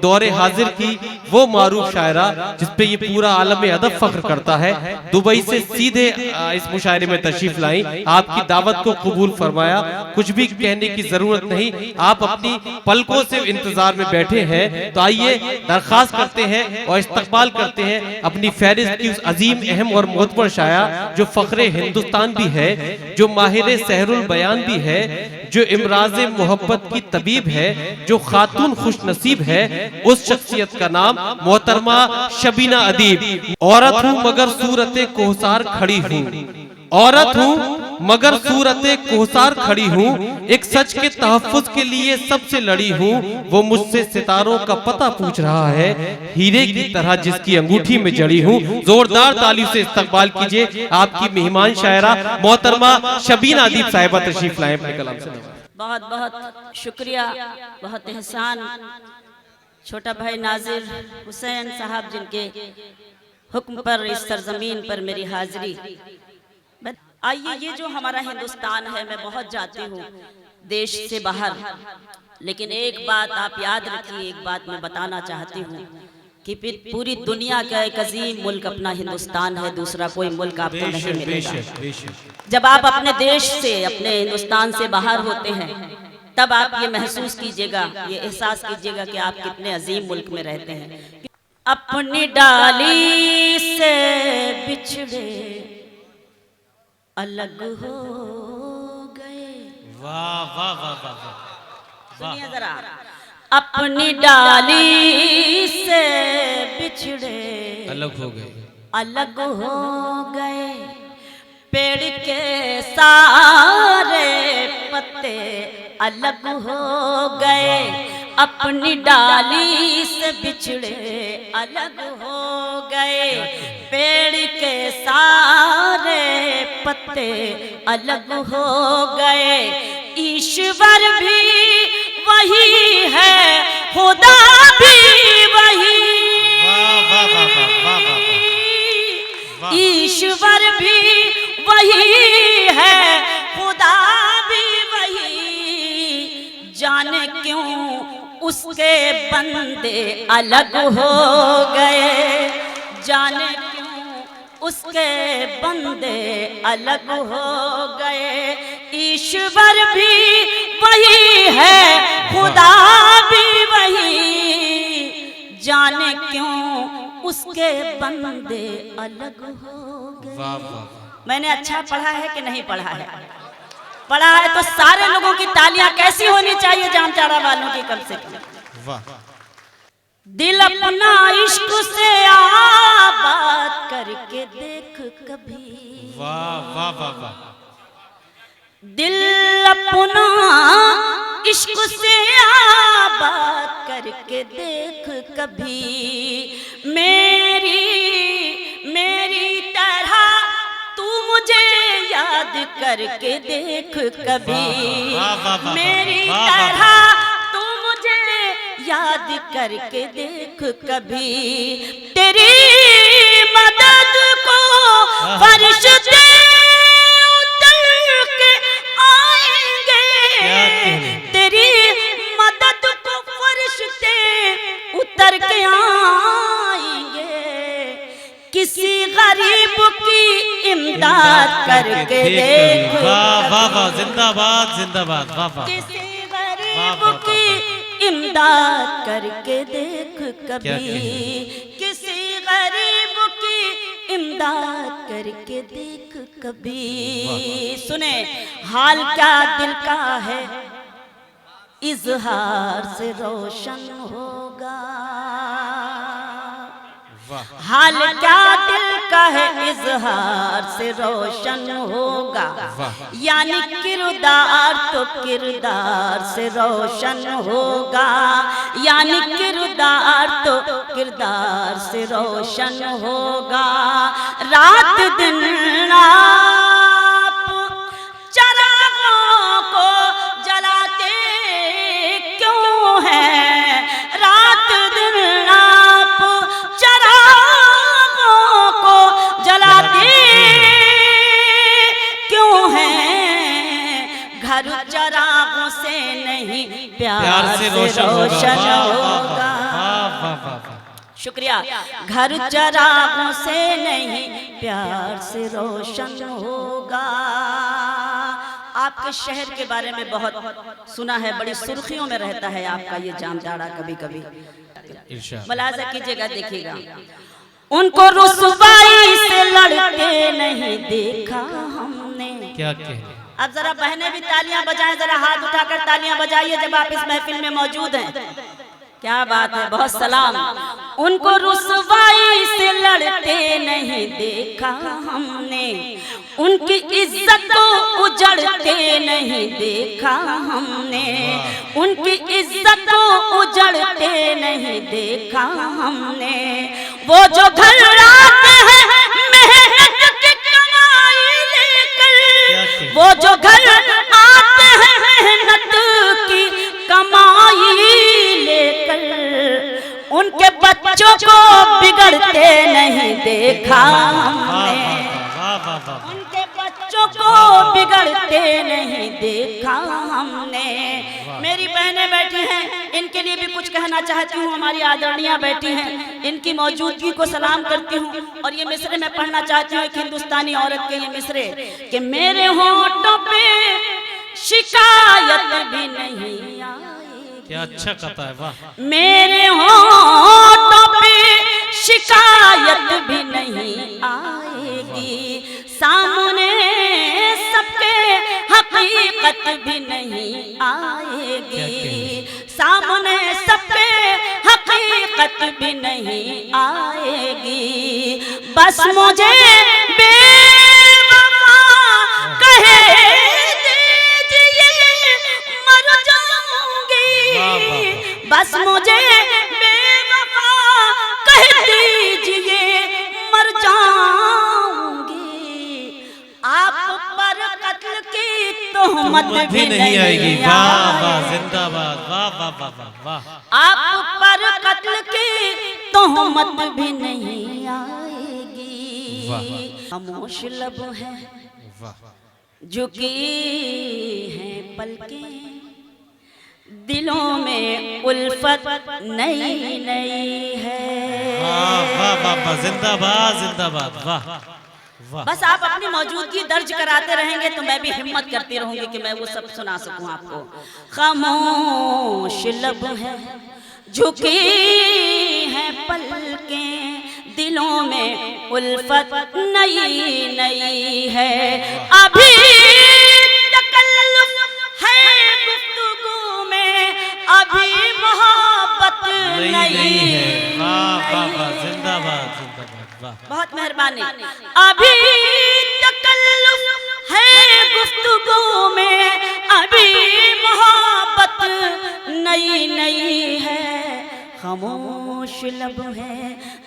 दौरे हाजिर की वो मारूफ शायरा जिस पे ये पूरा आलम अदब फख्र करता है, दुबई से सीधे इस मुशायरे में तशरीफ लाई, आपकी दावत को कबूल फरमाया। कुछ भी कहने की जरूरत नहीं, आप अपनी पलकों से इंतजार में बैठे हैं। तो आइए दरखास्त करते हैं और इस्तकबाल करते हैं अपनी फहरिस्त की उस अजीम अहम और मोतबर शाया जो फख्रे हिंदुस्तान भी है, जो माहिर सहरुल बयान भी है, जो इमराज़े मोहब्बत की तबीब है, जो खातून खुश नसीब है। उस शख्सियत का नाम मोहतरमा शबीना अदीब। औरत हूँ मगर सूरते कोहसार खड़ी हूँ, औरत हूँ मगर सूरते कोहसार खड़ी हूँ, एक सच के तहफ्फुज़ के लिए सबसे लड़ी हूँ। वो मुझसे सितारों का पता पूछ रहा है, हीरे की तरह जिसकी अंगूठी में जड़ी हूँ। जोरदार ताली से इस्तकबाल कीजिए आपकी मेहमान शायरा मोहतरमा शबीना अदीब साहिबा तशरीफ लाए अपने कलाम से। बहुत बहुत शुक्रिया, बहुत एहसान छोटा भाई नाजिर हुसैन साहब जिनके हुक्म पर इस सरजमीन पर मेरी हाजिरी। आइए, ये जो हमारा हिंदुस्तान है, मैं बहुत जाती हूँ देश से बाहर, लेकिन एक बात आप याद रखिए, एक बात मैं बताना चाहती हूँ कि फिर पूरी दुनिया का एक अजीम मुल्क अपना हिंदुस्तान है, दूसरा कोई मुल्क आपको नहीं मिलेगा। जब आप अपने देश से, अपने हिंदुस्तान से बाहर होते हैं, तब आप ये महसूस कीजिएगा, ये एहसास कीजिएगा कि आप कितने अजीम मुल्क में रहते हैं। अपनी डाली से बिछड़े अलग हो गए। वाह वाह वाह वाह, सुनिए जरा, अपनी डाली से बिछड़े अलग हो गए, अलग हो गए, पेड़ के सारे पत्ते अलग हो गए, अपनी डाली से बिछड़े अलग हो गए, पेड़ के सारे पत्ते अलग हो गए। ईश्वर भी वही है, खुदा भी वही, ईश्वर भी वही है, खुदा भी वही, जाने क्यों उसके बंदे अलग हो गए, जाने क्यों उसके बंदे अलग हो गए। ईश्वर भी वही है, खुदा भी वही, जाने क्यों उसके बंदे अलग हो गए। मैंने अच्छा पढ़ा है कि नहीं पढ़ा है? पढ़ा है तो सारे लोगों की तालियां कैसी होनी चाहिए, जामचाड़ा वालों की कम से कम। दिल अपना इश्क से आबाद करके देख कभी, वाह वाह वाह वाह, दिल अपना इश्क से आबाद करके देख कभी, मेरी तरह तू मुझे याद करके देख कभी, मेरी तरह तू मुझे याद करके देख कभी, तेरी मदद को फरिश्ते उतर के आएंगे, तेरी मदद को फरिश्ते उतर के आएंगे, किसी गरीब की इमदाद करके देख, वाह वाह वाह, जिंदाबाद जिंदाबाद, वाह वाह, किसी गरीब की इमदाद करके देख कभी, किसी गरीब की इमदाद करके देख कभी। सुने, हाल क्या दिल का है इजहार से रोशन होगा, हाल क्या दिल का है इजहार से रोशन होगा, यानी किरदार तो किरदार से रोशन होगा, यानी किरदार तो किरदार से रोशन होगा। रात दिन आप चरागों को जलाते क्यों हैं, रात दिन आप चरागों को जलाते क्यों हैं, घर चरागों से नहीं प्यार से रोशन होगा। शुक्रिया। घर चरागों से नहीं प्यार से रोशन होगा। आपके शहर के बारे में बहुत सुना है, बड़ी सुर्खियों में रहता है आपका ये जामताड़ा। कभी कभी मुलाजा कीजिएगा, देखिएगा। उनको रुसवाई से लड़ते नहीं देखा हमने। क्या कहें? अब जरा बहनें भी तालियां बजाएं, जरा हाथ उठाकर तालियां बजाइए जब आप इस महफिल में मौजूद हैं। क्या बात है, बहुत सलाम। उनको रुसवाई से लड़ते नहीं देखा हमने, उनकी इज्जत को उजड़ते नहीं देखा हमने, उनकी इज्जत को उजड़ते नहीं देखा हमने। वो जो घर आते हैं मेहनत की कमाई लेकर, वो जो घर आते हैं मेहनत की कमाई लेकर, उनके बच्चों को बिगड़ते नहीं देखा हमने, उनके बच्चों को बिगड़ते नहीं देखा हमने। मेरी बहनें बैठी हैं, इनके लिए भी कुछ कहना चाहती हूँ। हमारी आदरणीय बैठी हैं, इनकी मौजूदगी को सलाम करती हूँ। और ये मिसरे में पढ़ना चाहती हूँ, एक हिंदुस्तानी औरत के ये मिसरे कि मेरे होंठों पे शिकायत भी नहीं आएगी। क्या अच्छा कहता है, वाह। मेरे होंठों पे शिकायत भी नहीं आएगी, सामने सबके हकीकत भी नहीं आएगी, सामने सबके हकीकत भी नहीं आएगी। बस मुझे बेवफा कहे दीजिए मर जाऊंगी, बस मुझे बेवफा कह दीजिए मर जाऊंगी। आप पर कत्ल की तोहमत भी नहीं आएगी। वाह वाह, जिंदाबाद, वाह वाह वाह वाह। आप पर कत्ल की तोहमत भी नहीं आएगी। खामोश लब है झुकी हैं पलकें, दिलों में उल्फत नई नई है। वाह वाह वाह, जिंदाबाद जिंदाबाद, वाह वाह। बस आप अपनी मौजूदगी दर्ज कराते रहेंगे तो मैं भी हिम्मत करती रहूंगी कि मैं वो सब सुना सकूं आपको। खामोश लब है झुकी है पलकें, दिलों में उल्फत नई नई है। अभी तकल्लुफ है गुफ्तगू में, अभी मोहब्बत नई है। वाह वाह वाह, जिंदाबाद जिंदाबाद, वाह। बहुत मेहरबानी। अभी तकल्लुफ है गुफ्तगू में, अभी मोहब्बत नई नई है। खामोश लब है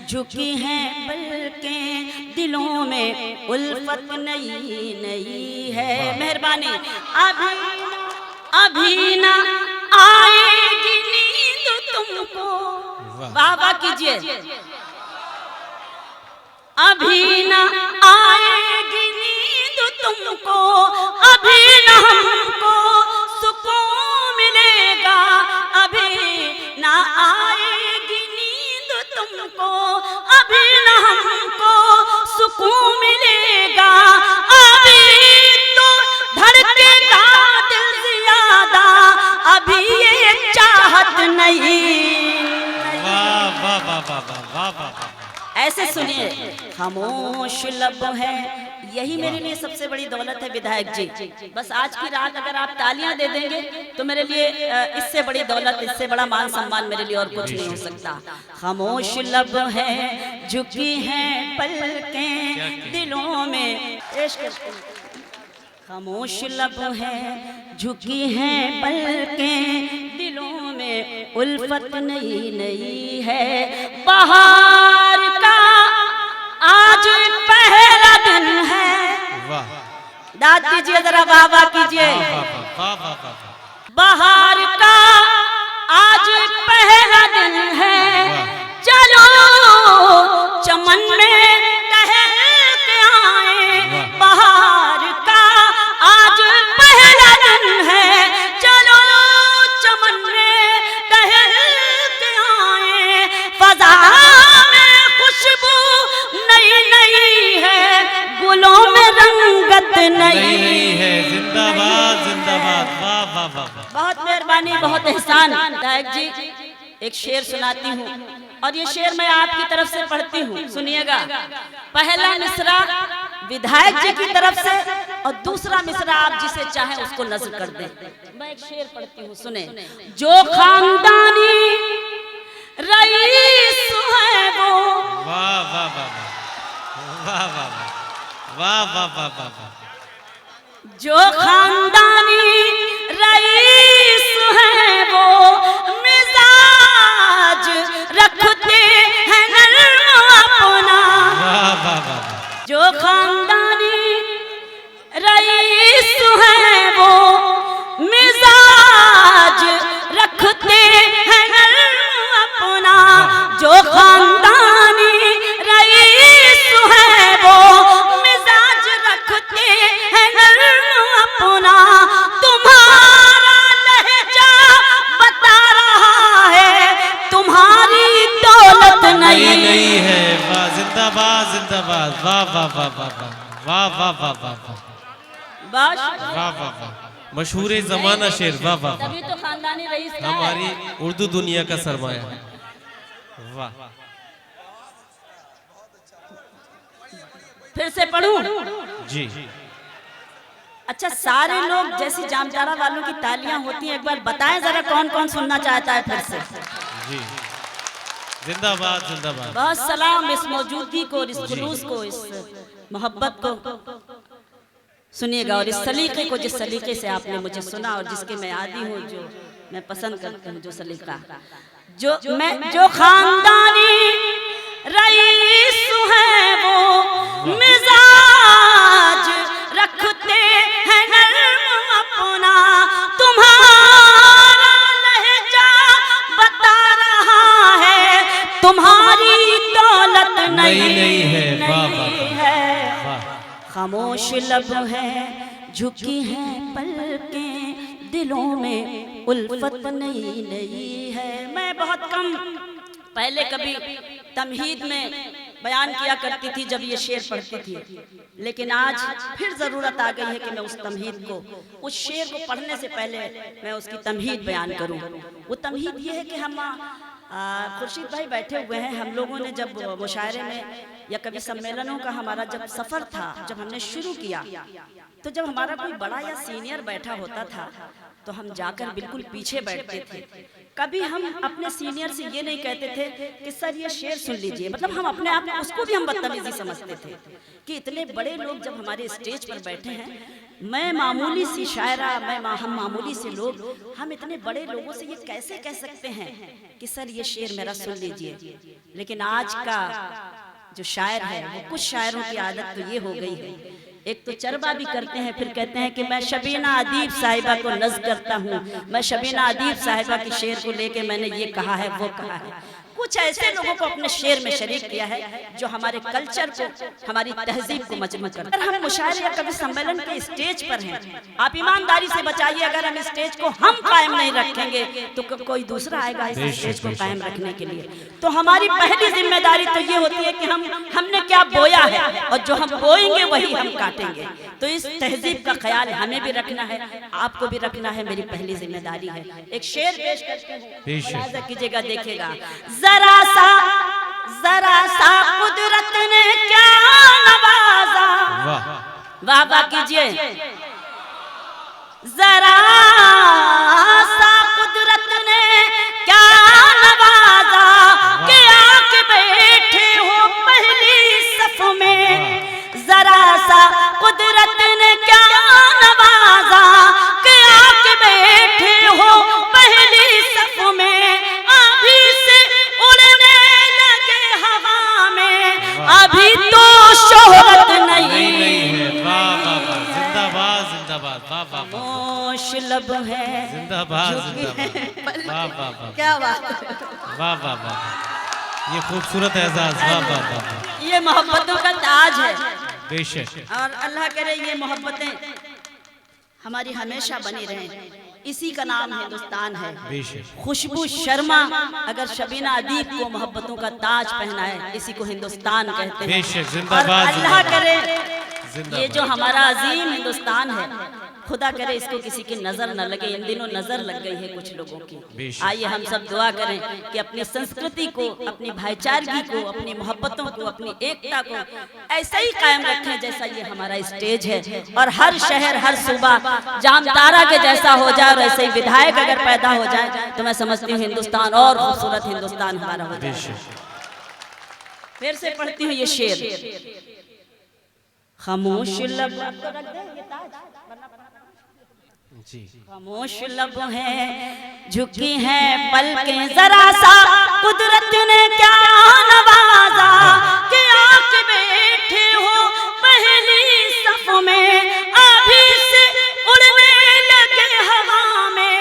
झुकी हैं पलकें, दिलों में उल्फत नई नई है। मेहरबानी। अभी ना आएगी नींद तुमको, वाह वाह कीजिए। अभी ना आएगी नींद तुमको, अभी ना हमको सुकून मिलेगा, अभी ना आएगी नींद तुमको, अभी ना हमको सुकून मिलेगा। अभी तो धड़केगा दिल ज्यादा, अभी ये चाहत नहीं। वाह वाह वाह वाह वाह वाह। ऐसे सुनिए, खामोश लब है, यही मेरे लिए सबसे बड़ी दौलत है विधायक जी। बस आज की रात अगर आप तालियां दे देंगे तो मेरे लिए इससे बड़ी दौलत, इससे बड़ा मान सम्मान मेरे लिए और कुछ नहीं हो सकता। खामोश लब है झुकी हैं पलकें, दिलों में खामोश लब है झुकी हैं पलकें, दिलों में उल्फत नई नई है। बाहर का आज पहला दिन है। दाद दीजिए जरा, वाह वाह कीजिए। बाहर का आज पहला दिन है, चलो चमन में टहल के आए। बाहर का आज पहला दिन है, चलो चमन में टहल के आए। बहुत मेहरबानी, बहुत एहसान। विधायक जी एक शेर सुनाती हूँ और ये शेर मैं आपकी तरफ से पढ़ती हूँ, सुनिएगा। पहला मिसरा विधायक जी की तरफ से और दूसरा मिसरा आप जिसे चाहें उसको नज़्म कर दें। मैं एक शेर पढ़ती हूँ, सुने। जो खानदानी रईस है वो, वाह वाह वाह वाह वाह वाह वाह वाह वाह, जो खानदानी रईस है वो मिजाज रखते हैं नर्म अपना। वाह वाह वाह, जो खानदानी रईस है वो मिजाज रखते हैं नर्म अपना। जो खानदानी रईस है वो मिजाज रखते हैं नर्म अपना। तुम्हारा लहजा बता रहा है तुम्हारी दौलत नहीं है। वाह, जिंदाबाद जिंदाबाद, वाह वाह वाह वाह वाह वाह वाह वाह वाह बस वाह वाह वाह, मशहूर जमाना शेर, वाह वाह वाह, तभी तो खानदानी रईस का है। हमारी उर्दू दुनिया का सरमाया है। वाह, फिर से पढ़ूं? जी अच्छा, सारे लोग जैसी जामताड़ा वालों की तालियां होती हैं, एक बार बताएं जरा कौन कौन सुनना चाहता है फिर से। जी, जिंदाबाद जिंदाबाद। बहुत सलाम इस मौजूदगी को, इस जुलूस को, इस मोहब्बत को सुनिएगा और इस सलीके को, जिस सलीके से आपने मुझे सुना और जिसके मैं आदी हूँ, जो मैं पसंद करती हूँ, जो सलीका, जो खानदानी रईस है वो मिजाज रखते हैं नर्म अपना। तुम्हारा लहजा बता रहा है तुम्हारी दौलत नहीं है। वाह वाह वाह, खामोश लब है, झुकी हैं पलकें, दिलों में उल्फत नहीं है। मैं बहुत कम पहले कभी तमहीद में बयान किया करती थी जब ये शेर पढ़ती थी, लेकिन आज फिर ज़रूरत आ गई है कि मैं उस तमहीद को, उस शेर को पढ़ने से पहले मैं उसकी तमहीद बयान करूं। वो तमहीद ये है कि हम खुर्शीद भाई बैठे हुए हैं, हम लोगों ने जब मुशायरे में या कभी सम्मेलनों का हमारा जब सफ़र था, जब हमने शुरू किया, तो जब हमारा कोई बड़ा या सीनियर बैठा होता था तो हम जाकर बिल्कुल पीछे बैठते थे। कभी हम अपने सीनियर से ये नहीं कहते थे कि सर ये शेर सुन लीजिए, मतलब हम अपने आप उसको भी हम बदतमीजी समझते थे कि इतने बड़े लोग जब हमारे स्टेज पर बैठे हैं, मैं मामूली सी शायरा, हम मामूली से लोग, हम इतने बड़े लोगों से ये कैसे कह सकते हैं कि सर ये शेर मेरा सुन लीजिए। लेकिन आज का जो शायर है, वो कुछ शायरों की आदत तो ये हो गई है, एक तो चरबा भी करते हैं, फिर कहते हैं कि मैं शबीना अदीब साहिबा को नज़्म करता हूँ, मैं शबीना अदीब साहिबा की शेर को लेके मैंने ये कहा है, वो कहा है। कुछ ऐसे लोगों को अपने शेर में शरीक किया है जो हमारे कल्चर को, हमारी तहजीब को मजबूर करते हैं। अगर हम मुशायरे या कभी सम्मेलन के स्टेज पर हैं, आप ईमानदारी से बताइए, अगर हम स्टेज को हम कायम नहीं रखेंगे तो कोई दूसरा आएगा इस स्टेज को कायम रखने के लिए। तो हमारी पहली जिम्मेदारी तो ये होती है कि हमने क्या बोया है और जो हम बोएंगे वही हम काटेंगे। तो इस तहजीब का ख्याल हमें भी रखना है, आपको भी रखना है, मेरी पहली जिम्मेदारी है। एक शेर पेश करते हैं, मुलाहिजा कीजिएगा, देखिएगा। जरा सा कुदरत ने क्या नवाजा, वाह वाह कीजिए। जरा सा कुदरत ने क्या नवाजा कि आके बैठे हो पहली सफ में। जरा सा कुदरत ने क्या नवाजा कि आके बैठे हो पहली सफ में। अभी से उड़ने लगे हवा में, अभी तो शोहरत नहीं है। जिंदाबाद जिंदाबाद, वाह वाह, खामोश लब है, जिंदाबाद जिंदाबाद, वाह वाह वाह, क्या बात, वाह वाह वाह, ये खूबसूरत एजाज, वाह वाह वाह, ये मोहब्बतों का ताज है बेशक। और अल्लाह करे ये मोहब्बतें हमारी हमेशा बनी रहें। इसी का नाम हिंदुस्तान है। खुशबू शर्मा अगर शबीना अदीब को मोहब्बतों का ताज पहनाए, इसी को हिंदुस्तान कहते हैं। और अल्लाह करे ये जो हमारा अजीम हिंदुस्तान है, खुदा करे इसको किसी की नजर न लगे। इन दिनों नजर लग गई है कुछ लोगों की। आइए हम सब दुआ करें कि अपनी संस्कृति को, अपनी भाईचारगी को, अपनी मोहब्बतों को, अपनी एकता को ऐसा ही कायम रखें जैसा ये हमारा स्टेज है। और हर शहर, हर सूबा जामतारा के जैसा हो जाए और ऐसे ही विधायक अगर पैदा हो जाए तो मैं समझती हूँ हिंदुस्तान और खूबसूरत हिंदुस्तान हमारा हो जाए। फिर से पढ़ती हूँ ये शेर। खामोश लब खामोश लब है, झुकी है पलकें जरा सा, कुदरत ने क्या नवाजा कि आके बैठे हो पहली सफ में, अभी से उड़ने लगे हवा में,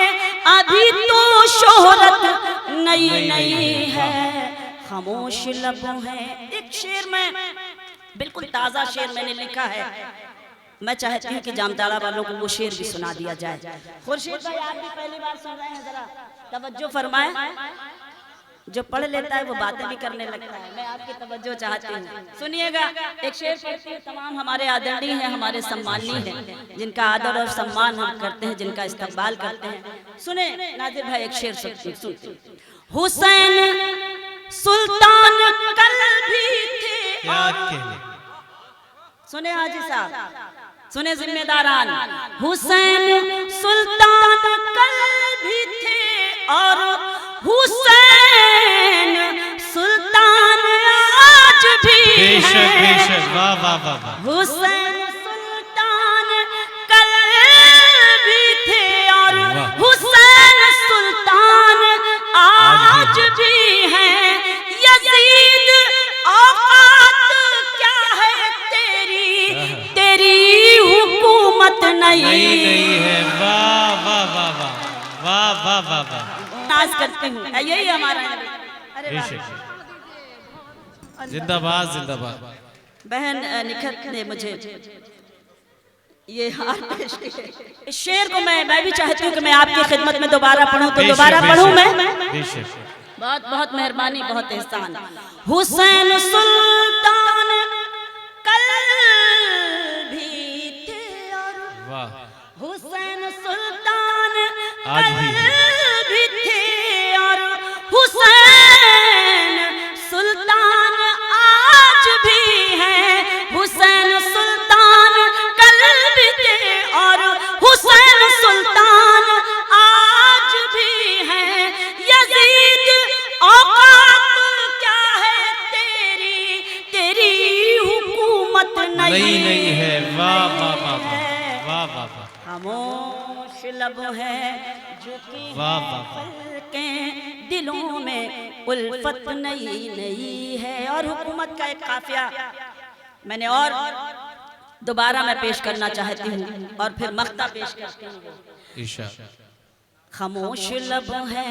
अभी तो शोहरत नई नई है। खामोश लब है। एक शेर में बिल्कुल ताजा शेर मैंने लिखा है, मैं चाहती हूँ कि जामताड़ा वालों को वो शेर भी सुना दिया जाए। खुर्शीद भाई आप भी पहली बार सुन रहे हैं, जरा तवज्जो फरमाएं। जो पढ़ लेता है वो बातें भी करने लगता है। मैं आपकी तवज्जो चाहती हूँ, सुनिएगा। एक शेर पढ़ती हूँ। तमाम हमारे आदरणीय हैं, हमारे सम्मानीय हैं, जिनका आदर और सम्मान हम करते हैं, जिनका इस्तकबाल करते हैं। सुने नाजिर भाई एक शेर सुनते। हुसैन सुल्तान कल भी थे, सुने हाजी साहब, सुने जिम्मेदारान, हुसैन सुल्तान कल भी थे और हुसैन सुल्तान आज भी है। बेशक, वाह वाह वाह। हुसैन सुल्तान कल भी थे और हुसैन सुल्तान आज भी है। यजीद औकात क्या है तेरी, तेरी हुकूमत नहीं है। वाह वाह वाह वाह वाह वाह वाह वाह। नाज करते हूँ, यही हमारा। अरे जिंदाबाद जिंदाबाद। बहन निखत ने मुझे ये हार पेश किया। इस शेर को मैं भी चाहती हूँ कि मैं आपकी खिदमत में दोबारा पढ़ूं, तो दोबारा पढ़ूं मैं। बहुत बहुत मेहरबानी, बहुत एहसान। हुसैन सुल्तान कल भी थे और हुसैन सुल्तान कल भी थे और हुसैन सुल्तान आज भी है। हुसैन सुल्तान कल भी थे और हुसैन सुल्तान आज भी है। यजीद औकात क्या है तेरी, तेरी हुकूमत नहीं है। वाह वाह वाह वाह वाह वाह। खामोश लब है, झुकी पलकें, दिलों में उल्फत नई नई है। और हुकूमत का एक काफिया मैंने और दोबारा मैं पेश करना चाहती हूँ और फिर मख्ता पेश करती हूँ। खामोश लब है,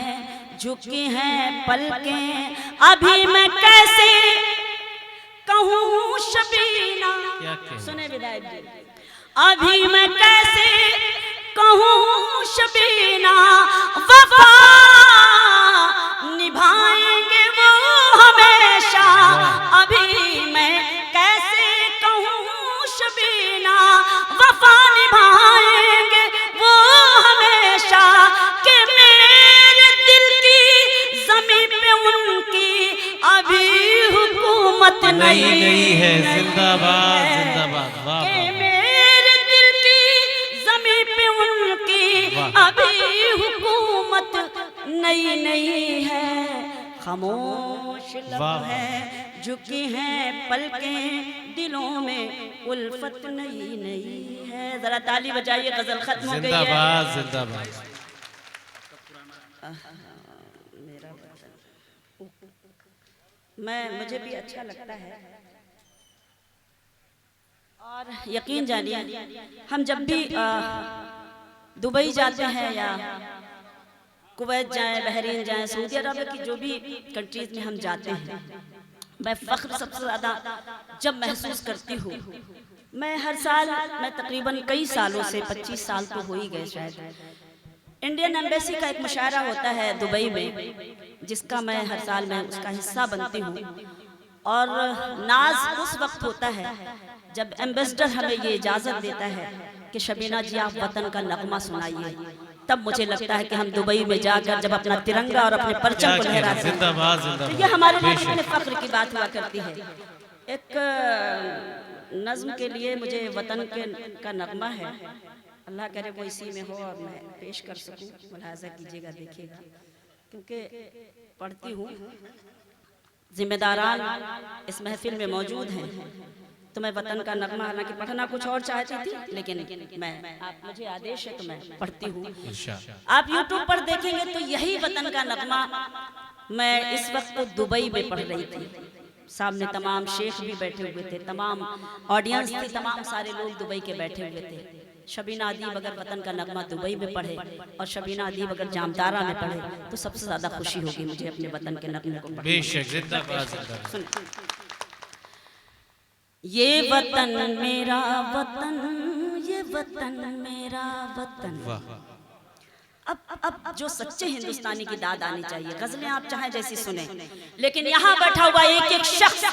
झुकी हैं पलकें, अभी मैं कैसे कहूँ शबीना। सुने विधायक जी, अभी मैं कैसे कहूँ शबीना, वफा निभाएंगे वो हमेशा। अभी मैं कैसे कहूँ शबीना, वफा निभाएंगे वो हमेशा। कि मेरे दिल की ज़मीन पे उनकी अभी हुकूमत नहीं है। जिंदाबाद जिंदाबाद। वाह। कि मेरे दिल की ज़मीन पे उनकी अभी हुकूमत नहीं है। खामोश लब है, झुकी हैं पलकें, दिलों में उल्फत नहीं है। जरा ताली बजाइए, गजल खत्म हो गई है। जिंदाबाद जिंदाबाद। मुझे भी अच्छा लगता है। और यकीन जानिए, हम जब भी दुबई जाते हैं या कुवैत जाएं, बहरीन जाएं, सऊदी अरब की जो भी कंट्रीज में हम जाते हैं, मैं फ़ख्र सबसे ज़्यादा जब महसूस करती हूँ। मैं हर साल, मैं तकरीबन कई सालों से, 25 साल तो हो ही गए शायद, इंडियन एम्बेसी का एक मुशायरा होता है दुबई में, जिसका मैं हर साल मैं उसका हिस्सा बनती हूँ। और नाज उस वक्त होता है जब एम्बेसडर हमें ये इजाजत देता है कि शबीना जी आप वतन का नगमा सुनाइए, तब मुझे लगता है कि हम दुबई में जाकर जब अपना तिरंगा और अपने परचम को लहराते हैं, जिंदाबाद तो जिंदाबाद। ये हमारे लिए कितने फख्र की बात हुआ करती है। एक नज्म के लिए मुझे वतन का नगमा है, अल्लाह करे वो इसी में हो और मैं पेश कर सकूं, मुलाहाजा कीजिएगा, देखिएगा, क्योंकि पढ़ती हूँ, जिम्मेदारान इस महफिल में मौजूद हैं, तो मैं वतन का नगमा, हालांकि पढ़ना कुछ और चाहती थी, लेकिन मैं आप मुझे आदेश है तो मैं पढ़ती हूँ। आप यूट्यूब पर देखेंगे तो यही वतन का नगमा मैं इस वक्त दुबई में पढ़ रही थी, सामने तमाम शेख भी बैठे हुए थे, तमाम ऑडियंस थी, तमाम सारे लोग दुबई के बैठे हुए थे। शबीना अदीब अगर वतन का नगमा दुबई में पढ़े और शबीना अदीब अगर जामतारा में पढ़े तो सबसे ज्यादा खुशी होगी मुझे अपने वतन के नगमे को पढ़ने। ये वतन मेरा वतन, ये वतन मेरा वतन। अब जो सच्चे हिंदुस्तानी की दाद आनी चाहिए, गजलें आप चाहे जैसी सुने, लेकिन यहाँ बैठा हुआ एक एक शख्स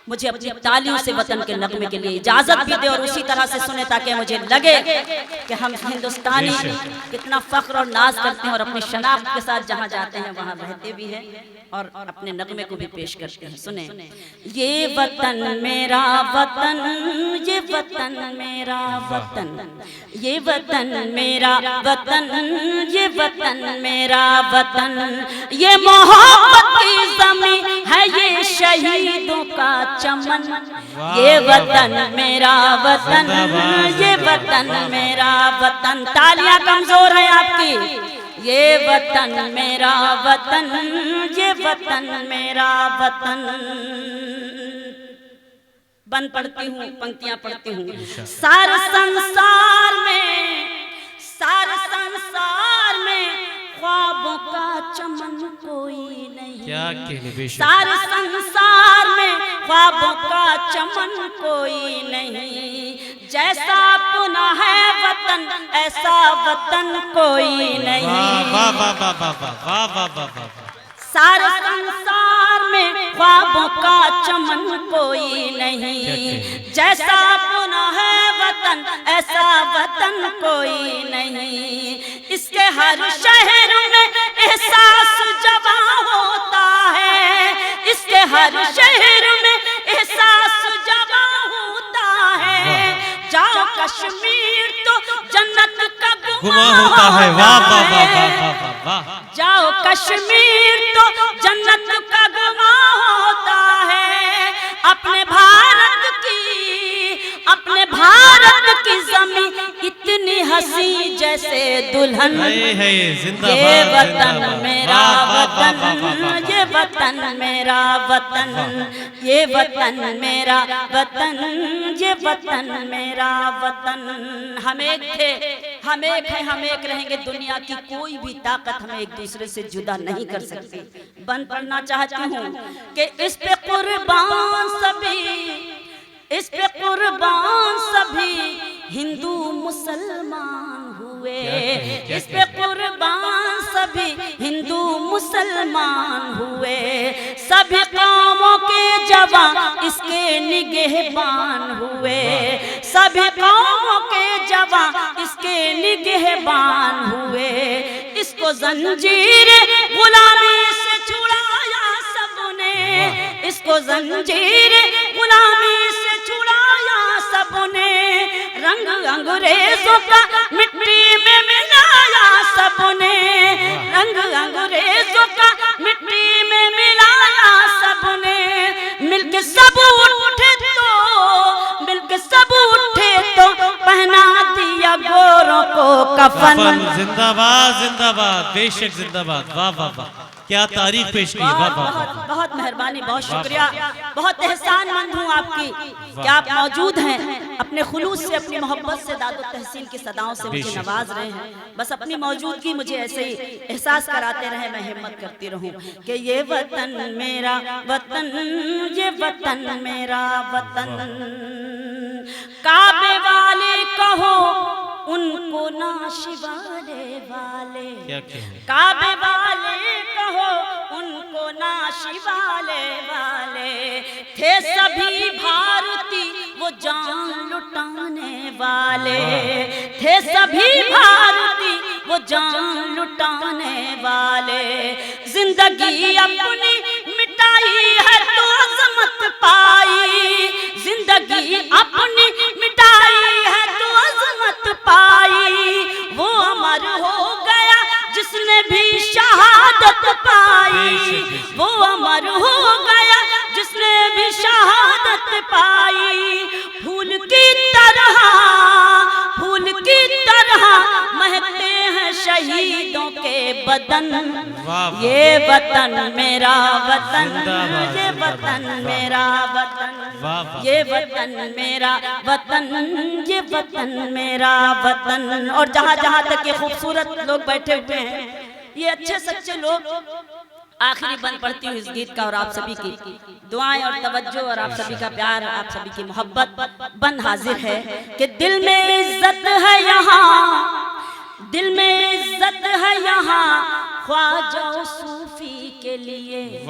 मुझे अपनी तालियों से वतन के नगमे के लिए इजाजत भी दे और उसी तरह से सुने, ताकि मुझे लगे कि हम हिंदुस्तानी कितना फख्र और नाज करते हैं और अपनी शनाख्त के साथ जहाँ जाते हैं वहाँ रहते भी हैं और अपने नगमे को भी पेश करते हैं। सुने, ये वतन मेरा वतन, ये वतन मेरा वतन, ये वतन मेरा वतन, ये वतन मेरा वतन, ये मोहब्बत की ज़मीं है, ये शहीदों का चमन, ये वतन मेरा वतन, ये वतन मेरा वतन। तालियां कमजोर हैं आपकी। ये वतन मेरा वतन, ये वतन मेरा वतन। बन पढ़ती हूँ, पंक्तियां पढ़ती हूँ। सारे संसार में, सारे संसार में ख्वाबों का चमन कोई नहीं, क्या कहने, सारे संसार में ख्वाबों का चमन कोई नहीं, जैसा अपना है वतन ऐसा वतन कोई नहीं। सारे संसार में ख्वाबों का चमन कोई नहीं, जैसा अपना है वतन ऐसा वतन कोई नहीं। इसके हर शहर में एहसास जवां होता है, इसके हर शहर में एहसास जवां होता है। जाओ कश्मीर तो जन्नत का गुमा होता है, वाह वाह वाह वाह। जाओ कश्मीर तो जन्नत का गुमा होता है। अपने भारत की ज़मीं इतनी हंसी जैसे दुल्हन, ये वतन मेरा वतन, ये वतन मेरा वतन, ये वतन मेरा वतन, ये वतन मेरा वतन। हम एक थे, हम एक हैं, हम एक रहेंगे। दुनिया की कोई भी ताकत हमें एक दूसरे से जुदा नहीं कर सकती। बंद पढ़ना चाहती हूँ कि इस पे कुर्बान सभी, इस पे कुर्बान सभी हिंदू मुसलमान हुए, इस पे कुर्बान सभी हिंदू मुसलमान हुए। सभी कौमों के जवान इसके निगहबान हुए, सभी कौमों के जवान इसके निगहबान हुए। इसको जंजीर गुलामी से छुड़ाया सबने, इसको जंजीर गुलामी से छुड़ाया सबने। रंग अंग्रेजों का मिट्टी में मिलाया सबने, रंग अंग्रेजों का मिट्टी में मिलाया सबने। मिलके सब उठे तो, मिलके सब उठे तो पहना दिया गोरों को कफन। जिंदाबाद जिंदाबाद, बेशक जिंदाबाद, वाह वाह वाह, क्या तारीफ पेश की, वाह वाह। बहुत बहुत मेहरबानी, बहुत शुक्रिया, बहुत एहसानमंद हूँ आपकी कि आप मौजूद हैं। अपने खुलूस से, अपनी मोहब्बत से, दादो तहसीन की सदाओं से मुझे नवाज रहे हैं। बस अपनी मौजूदगी मुझे ऐसे ही एहसास कराते रहे, मैं हिम्मत करती रहूं कि ये वतन मेरा वतन, ये वतन मेरा वतन। काबे वाले कहो उनको नाशिवाले वाले, काबे वाले कहो उनको नाशिवाले वाले। थे सभी भारती वो जान लुटाने वाले थे सभी भारती, वो जान लुटाने वाले। जिंदगी अपनी मिटाई है तो अजमत पाई, जिंदगी अपनी मिटाई है तो अजमत पाई। वो अमर हो गया जिसने भी शहादत पाई, वो अमर हो गया जिसने भी शहादत पाई। फूल की तरह, फूल की तरह महकते हैं शहीदों के बदन। ये वतन मेरा वतन, ये वतन मेरा वतन, ये वतन मेरा वतन, ये वतन मेरा वतन। और जहाँ जहाँ तक ये खूबसूरत लोग बैठे हुए हैं, ये अच्छे सच्चे लोग, आखिरी बंद पढ़ती हूँ इस गीत का और आप सभी की दुआएं और तवज्जो और आप सभी का प्यार, आप सभी की मोहब्बत बन हाजिर है कि दिल में इज्जत है यहाँ, दिल में इज्जत है यहाँ ख्वाजा सूफी के लिए।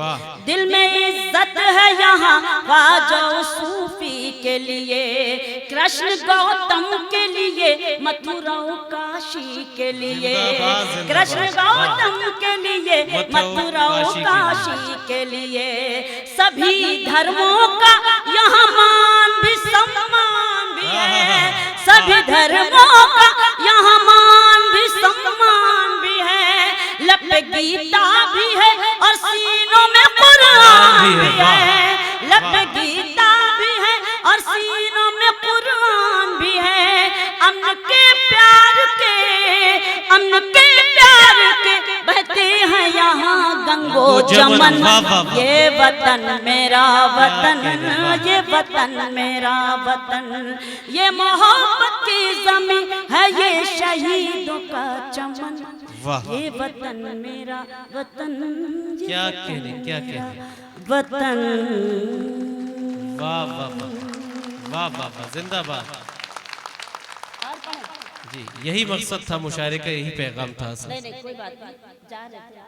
दिल में इज्जत है यहाँ ख्वाजा सूफी के लिए, कृष्ण गौतम के लिए, मथुरा काशी के लिए, कृष्ण गौतम के लिए, मथुरा काशी के लिए। सभी धर्मों का यहाँ मान भी सम्मान भी है, सभी धर्मों का यहाँ मान भी सम्मान भी है। लब पे गीता भी है और सीनों में कुरान भी है, लब पे गीता भी है और सीनों में कुरान भी है। अमन के प्यार के, अमन के प्यार के बहते हैं यहाँ गंगो जमन। ये वतन मेरा वतन, ये वतन मेरा वतन, ये मोहब्बत की ज़मीन है, ये शहीदों का चमन। ये वतन मेरा वतन, क्या कहने, क्या कहने, वतन। वाह वाह वाह वाह वाह, जिंदाबाद जी। यही मकसद था मुशायरे का, यही पैगाम था। नहीं नहीं कोई बात नहीं, जा रहे थे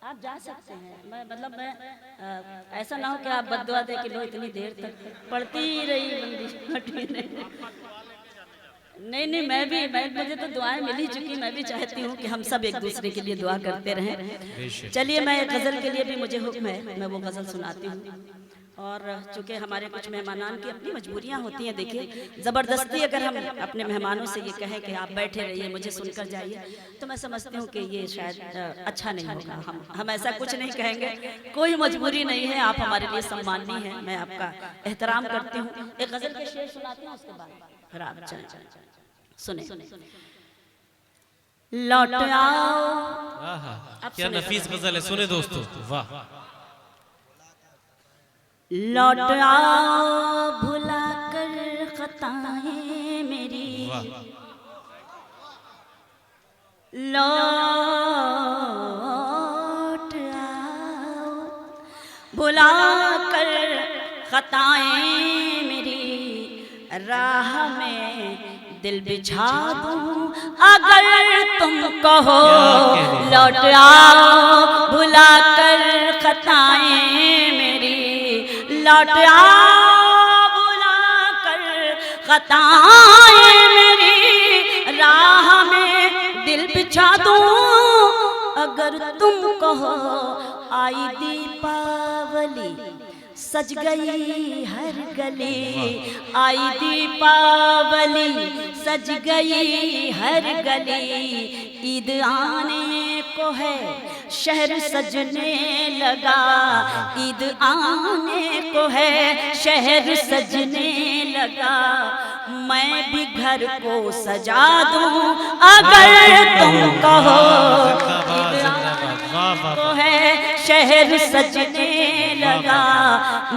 आप जा सकते हैं। मैं मतलब मैं ऐसा ना हो कि आप बद्दुआ दे कि लो इतनी देर तक पढ़ती रही बंदी। नहीं नहीं, मुझे तो दुआएं मिल ही चुकी। मैं भी चाहती हूँ कि हम सब एक दूसरे के लिए दुआ करते रहें। चलिए, मैं गज़ल के लिए भी मुझे हुक्म है, मैं वो गज़ल सुनाती हूँ। और चूँकि हमारे कुछ मेहमानान की अपनी मजबूरियाँ होती हैं, देखिए ज़बरदस्ती अगर हम अपने मेहमानों से ये कहें कि आप बैठे रहिए मुझे सुनकर जाइए, तो मैं समझती हूँ कि ये शायद अच्छा नहीं होगा। हम ऐसा कुछ नहीं कहेंगे, कोई मजबूरी नहीं है, आप हमारे लिए सम्माननीय हैं, मैं आपका एहतराम करती हूँ। एक गज़ल के शेर सुनाती हूँ, उसके बाद फिर आप सुने। लौट आओ, क्या नफीस गजल है, सुने दोस्तों। वाह। लौट आओ भुला कर खताएं मेरी, लौट आओ भुला कर खताएं मेरी, राह में दिल बिछा दूं अगर तुम कहो। लौट आओ भुला कर खताएं मेरी, लौट आओ भुला कर खताएं मेरी, राह में दिल बिछा दूं अगर तुम कहो। आई दीपावली सज गई हर गली, आई दीपावली सज गई हर गली, ईद आने को है शहर सजने लगा, ईद आने को है शहर सजने लगा। मैं भी घर को सजा दूं अगर तुम कहो, ईद आने को है शहर सजने लगा।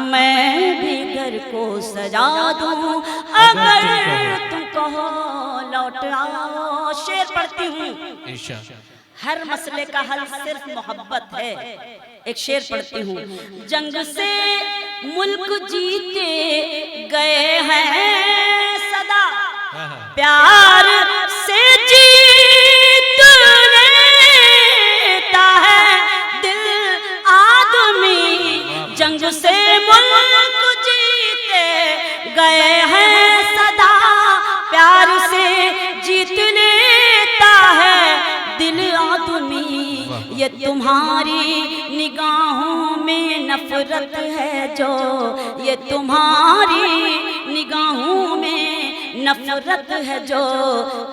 मैं भी घर को सजा दूं अगर तुम कहो। लौट आओ, शेर पढ़ती हूँ। हर मसले का हल सिर्फ मोहब्बत है। एक शेर पढ़ती हूँ। जंग से मुल्क जीते गए हैं सदा, प्यार से जीत लेता है दिल आदमी। जंग से मुल्क जीते गए नफरत है जो, ये तुम्हारी निगाहों में नफरत है जो,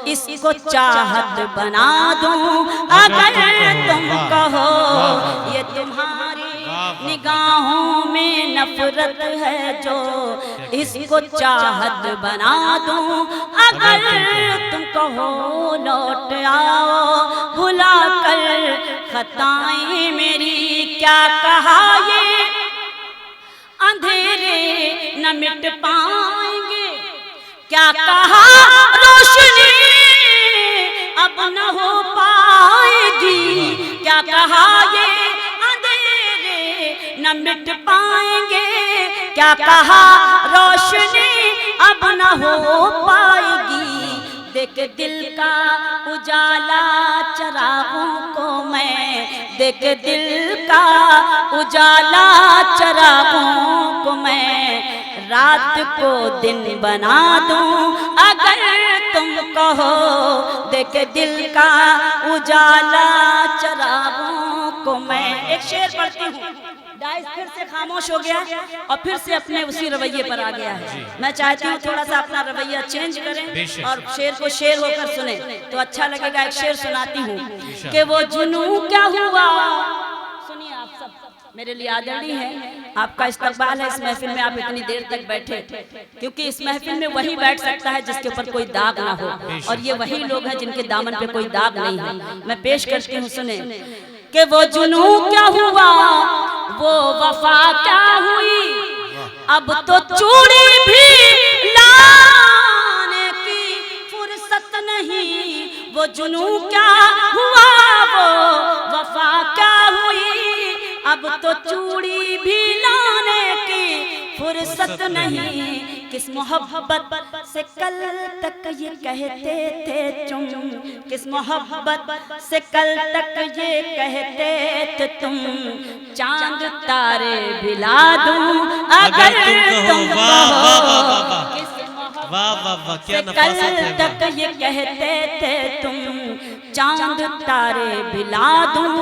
इसको चाहत बना दूं अगर तुम कहो। ये तुम्हारी निगाहों में नफरत है जो, इसको चाहत बना दूं अगर तुम कहो। लौट आओ भुला कर खताएं मेरी, क्या कहा ये अंधेरे न मिट पाएंगे, क्या कहा रोशनी अब न हो पाएगी, क्या कहा ये अंधेरे न मिट पाएंगे, क्या कहा रोशनी अब न हो पाएगी। देख दिल का उजाला चरागों को मैं, देख दिल का उजाला चरागों को मैं, रात को दिन बना दूं अगर तुम कहो। देख दिल का उजाला चरागों को मैं। एक शेर पढ़ती हूँ, डाइस फिर से खामोश हो गया और फिर से अपने उसी रवैये पर आ गया है। मैं चाहती हूँ थोड़ा सा अपना रवैया चेंज करें और शेर को शेर होकर सुने तो अच्छा लगेगा। एक शेर सुनाती हूँ कि वो जुनू क्या हुआ। सुनिए आप सब, मेरे लिए आदरणीय है, आपका इस्तकबाल है इस महफिल में। आप इतनी देर तक बैठे क्योंकि इस महफिल में वही बैठ सकता है जिसके ऊपर कोई दाग ना हो, और ये वही लोग हैं जिनके दामन पे कोई दाग नहीं है। मैं पेश करती हूँ, सुने कि वो जुनू क्या हुआ, वो वफा क्या हुई, अब तो चूड़ी भी लाने की फुर्सत नहीं। वो जुनू क्या हुआ, वो वफा क्या हुई, अब तो चूड़ी भी लाने की फुर्सत नहीं। किस मोहब्बत से कल तक ये कहते थे तुम, किस मोहब्बत से कल तक ये कहते थे तुम, चांद तारे भिला दूं अगर तुम कहो। से कल तक ये कहते थे तुम, चांद तारे भिला दूं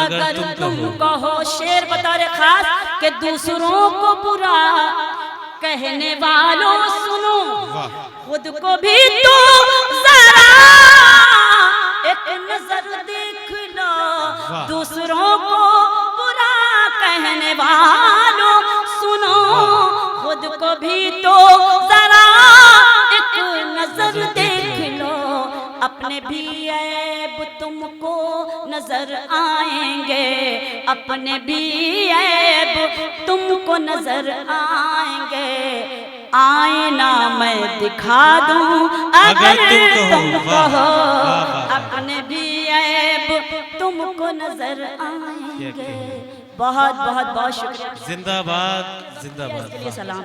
अगर तुम कहो। शेर बता रहे खास कि दूसरों को बुरा कहने वालों सुनो, खुद को भी तो जरा एक नजर देख लो। दूसरों को बुरा कहने वालों सुनो, खुद को भी तो जरा एक नजर देख लो। अपने भी ऐब तुमको नजर आएंगे, अपने भी ऐब तुमको नजर आएंगे। आईना मैं दिखा दूं अगर तुम कहो, अपने भी ऐब तुमको नजर आएंगे। बहुत बहुत बहुत शुक्रिया। जिंदाबाद जिंदाबाद। इसके लिए सलाम।